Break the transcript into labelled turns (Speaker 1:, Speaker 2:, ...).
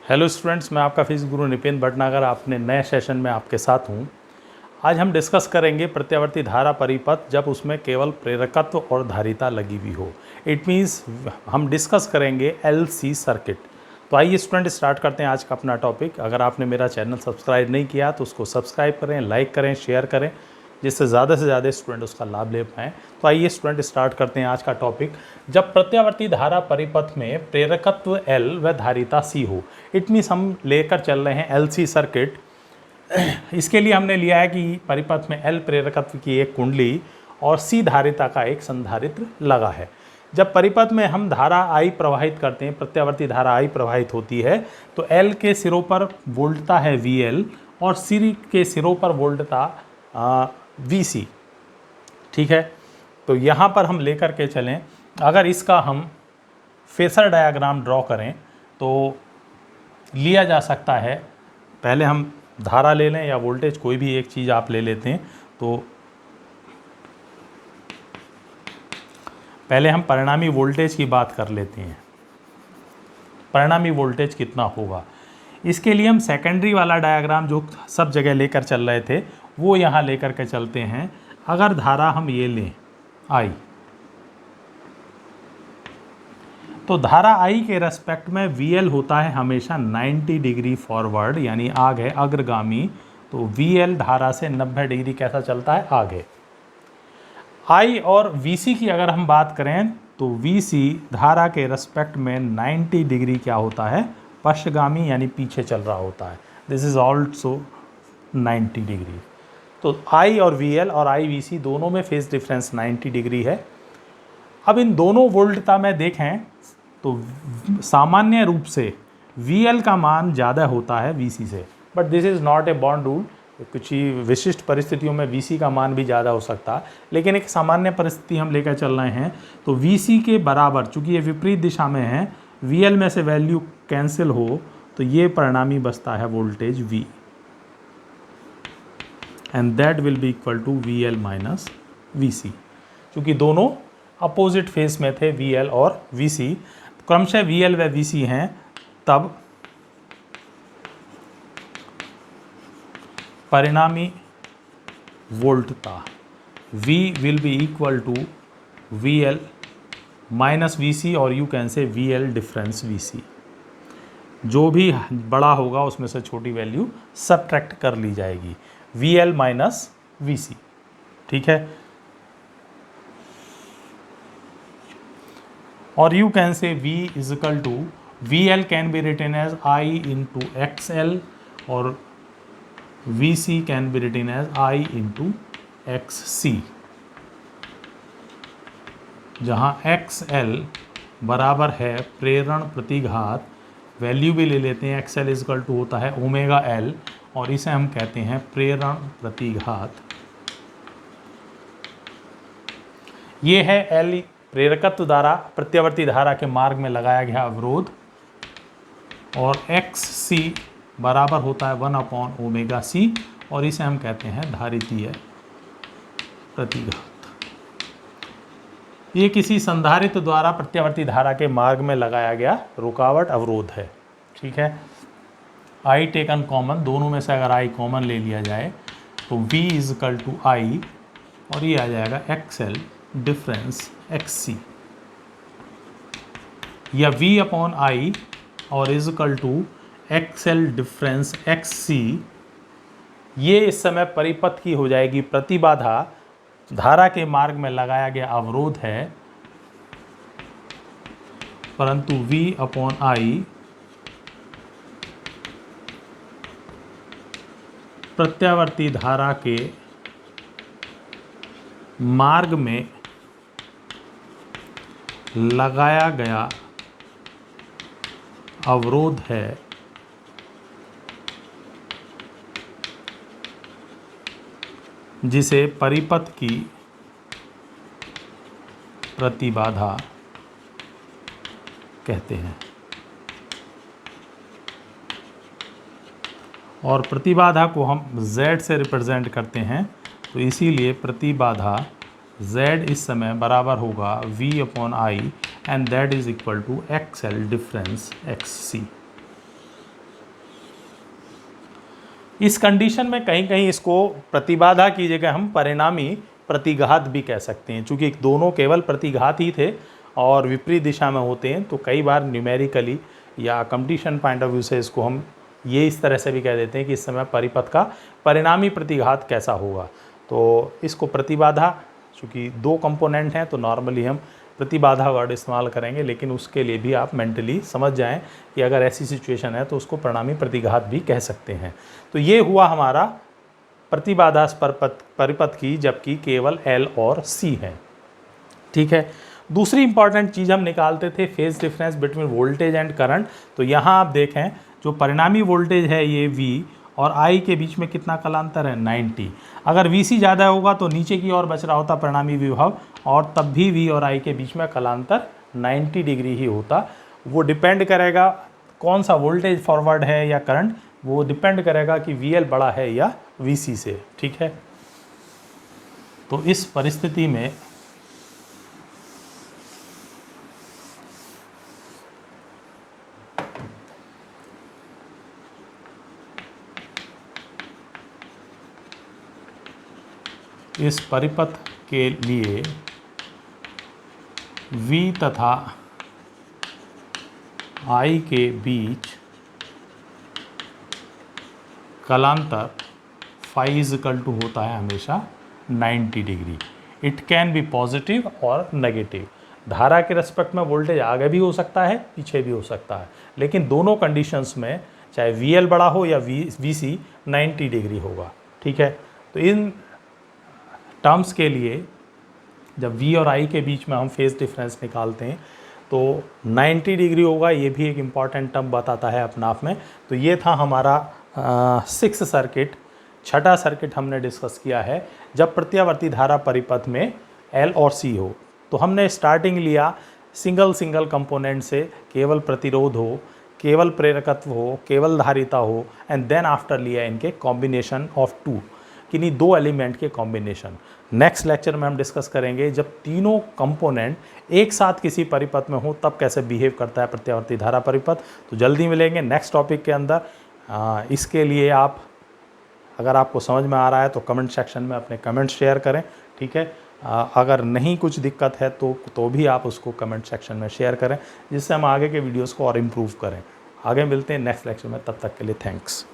Speaker 1: Hello students, मैं आपका physics गुरु निपेन भटनागर अपने नए सेशन में आपके साथ हूं। आज हम डिस्कस करेंगे प्रत्यावर्ती धारा परिपथ जब उसमें केवल प्रेरकत्व और धारिता लगी हुई हो। इट मीन्स हम डिस्कस करेंगे एलसी सर्किट। तो आइए स्टूडेंट स्टार्ट करते हैं आज का अपना टॉपिक। अगर आपने मेरा चैनल सब्सक्राइब नहीं किया तो उसको सब्सक्राइब करें, लाइक करें, शेयर करें, जिससे ज़्यादा से ज़्यादा स्टूडेंट उसका लाभ ले पाएँ। तो आइए स्टूडेंट स्टार्ट करते हैं आज का टॉपिक। जब प्रत्यावर्ती धारा परिपथ में प्रेरकत्व L व धारिता C हो, इट मीन्स हम लेकर चल रहे हैं LC सर्किट। इसके लिए हमने लिया है कि परिपथ में L प्रेरकत्व की एक कुंडली और C धारिता का एक संधारित्र लगा है। जब परिपथ में हम धारा I प्रवाहित करते हैं, प्रत्यावर्ती धारा I प्रवाहित होती है, तो L के सिरों पर वोल्टता है VL और C के सिरों पर वोल्टता VC। ठीक है, तो यहाँ पर हम लेकर के चलें। अगर इसका हम फेसर डायग्राम ड्रॉ करें तो लिया जा सकता है, पहले हम धारा ले लें या वोल्टेज, कोई भी एक चीज़ आप ले लेते हैं। तो पहले हम परिणामी वोल्टेज की बात कर लेते हैं। परिणामी वोल्टेज कितना होगा, इसके लिए हम सेकेंडरी वाला डायग्राम जो सब जगह लेकर चल रहे थे वो यहाँ लेकर के चलते हैं। अगर धारा हम ये लें I, तो धारा I के रेस्पेक्ट में VL होता है हमेशा 90 डिग्री फॉरवर्ड, यानी आगे अग्रगामी। तो VL धारा से 90 डिग्री कैसा चलता है, आगे। I और VC की अगर हम बात करें तो VC धारा के रेस्पेक्ट में 90 डिग्री क्या होता है, पश्चगामी, यानी पीछे चल रहा होता है। This is also 90 degree. तो I और VL और IVC दोनों में फेज डिफरेंस 90 डिग्री है। अब इन दोनों वोल्टता में देखें तो सामान्य रूप से VL का मान ज़्यादा होता है VC से, but this is not a bond rule. कुछ ही विशिष्ट परिस्थितियों में VC का मान भी ज़्यादा हो सकता है, लेकिन एक सामान्य परिस्थिति हम लेकर चल रहे हैं। तो VC के बराबर, चूँकि ये विपरीत दिशा में है, VL में से वैल्यू कैंसिल हो तो ये परिणामी बचता है voltage V, and that will be equal to VL minus VC। क्योंकि दोनों अपोजिट फेस में थे VL और VC, क्रमशः VL व VC हैं, तब परिणामी वोल्टता V will be equal to VL minus VC, और you can say VL difference VC। जो भी बड़ा होगा उसमें से छोटी वैल्यू सबट्रैक्ट कर ली जाएगी, VL माइनस VC। ठीक है, और you can say V is equal to VL can be written as I into XL और VC can be written as I into XC, जहाँ XL बराबर है प्रेरण प्रतिघात, वैल्यू भी ले लेते हैं। XL इज इक्वल टू होता है ओमेगा L, और इसे हम कहते हैं प्रेरण प्रतिघात। ये है L प्रेरकत्व द्वारा प्रत्यावर्ती धारा के मार्ग में लगाया गया अवरोध, और XC बराबर होता है 1/ओमेगा C, और इसे हम कहते हैं धारितीय प्रतिघात। ये किसी संधारित्र द्वारा प्रत्यावर्ती धारा के मार्ग में लगाया गया रुकावट अवरोध है। ठीक है, I टेकन कॉमन, दोनों में से अगर I कॉमन ले लिया जाए तो V is equal to I, और ये आ जाएगा XL डिफरेंस XC, या V अपॉन I और is equal to XL difference XC। ये इस समय परिपथ की हो जाएगी प्रतिबाधा, धारा के मार्ग में लगाया गया अवरोध है, परंतु V अपॉन I प्रत्यावर्ती धारा के मार्ग में लगाया गया अवरोध है, जिसे परिपथ की प्रतिबाधा कहते हैं। और प्रतिबाधा को हम Z से रिप्रेजेंट करते हैं, तो इसीलिए प्रतिबाधा Z इस समय बराबर होगा V upon I, and that is equal to XL difference XC। इस कंडीशन में कहीं कहीं इसको प्रतिबाधा की जगह हम परिणामी प्रतिघात भी कह सकते हैं, चूँकि दोनों केवल प्रतिघात ही थे और विपरीत दिशा में होते हैं, तो कई बार न्यूमेरिकली या कंपटीशन पॉइंट ऑफ व्यू से इसको हम ये इस तरह से भी कह देते हैं कि इस समय परिपथ का परिणामी प्रतिघात कैसा होगा। तो इसको प्रतिबाधा, चूँकि दो कंपोनेंट हैं तो नॉर्मली हम प्रतिबाधा वर्ड इस्तेमाल करेंगे, लेकिन उसके लिए भी आप मेंटली समझ जाएं कि अगर ऐसी सिचुएशन है तो उसको परिणामी प्रतिघात भी कह सकते हैं। तो ये हुआ हमारा प्रतिबाधा परिपथ की, जबकि केवल L और C है। ठीक है, दूसरी इंपॉर्टेंट चीज़ हम निकालते थे phase difference between voltage and current. तो यहाँ आप देखें जो परिणामी वोल्टेज है ये V और I के बीच में कितना कालांतर है 90। अगर VC ज़्यादा होगा तो नीचे की ओर बच रहा होता परिणामी विभव, और तब भी V और I के बीच में कालांतर 90 डिग्री ही होता। वो डिपेंड करेगा कौन सा वोल्टेज फॉरवर्ड है या करंट, वो डिपेंड करेगा कि VL बड़ा है या VC से। ठीक है, तो इस परिस्थिति में इस परिपथ के लिए V तथा I के बीच कालांतर phi इजकल टू होता है हमेशा 90 degree. It can be positive और नेगेटिव। धारा के रेस्पेक्ट में वोल्टेज आगे भी हो सकता है, पीछे भी हो सकता है, लेकिन दोनों कंडीशंस में चाहे VL बड़ा हो या VC 90 डिग्री होगा। ठीक है, तो इन टर्म्स के लिए जब V और I के बीच में हम फेज डिफरेंस निकालते हैं तो 90 डिग्री होगा। ये भी एक इम्पॉर्टेंट टर्म बताता है अपने आप में। तो ये था हमारा 6th सर्किट, छठा सर्किट हमने डिस्कस किया है जब प्रत्यावर्ती धारा परिपथ में L और C हो। तो हमने स्टार्टिंग लिया सिंगल कंपोनेंट से, केवल प्रतिरोध हो, केवल प्रेरकत्व हो, केवल धारिता हो, एंड देन आफ्टर लिया इनके कॉम्बिनेशन ऑफ टू, किन्हीं दो एलिमेंट के कॉम्बिनेशन। नेक्स्ट लेक्चर में हम डिस्कस करेंगे जब तीनों कंपोनेंट एक साथ किसी परिपथ में हो तब कैसे बिहेव करता है प्रत्यावर्ती धारा परिपथ। तो जल्दी मिलेंगे नेक्स्ट टॉपिक के अंदर। इसके लिए आप, अगर आपको समझ में आ रहा है तो कमेंट सेक्शन में अपने कमेंट शेयर करें। ठीक है, अगर नहीं कुछ दिक्कत है तो भी आप उसको कमेंट सेक्शन में शेयर करें, जिससे हम आगे के वीडियोस को और इम्प्रूव करें। आगे मिलते हैं नेक्स्ट लेक्चर में, तब तक के लिए थैंक्स।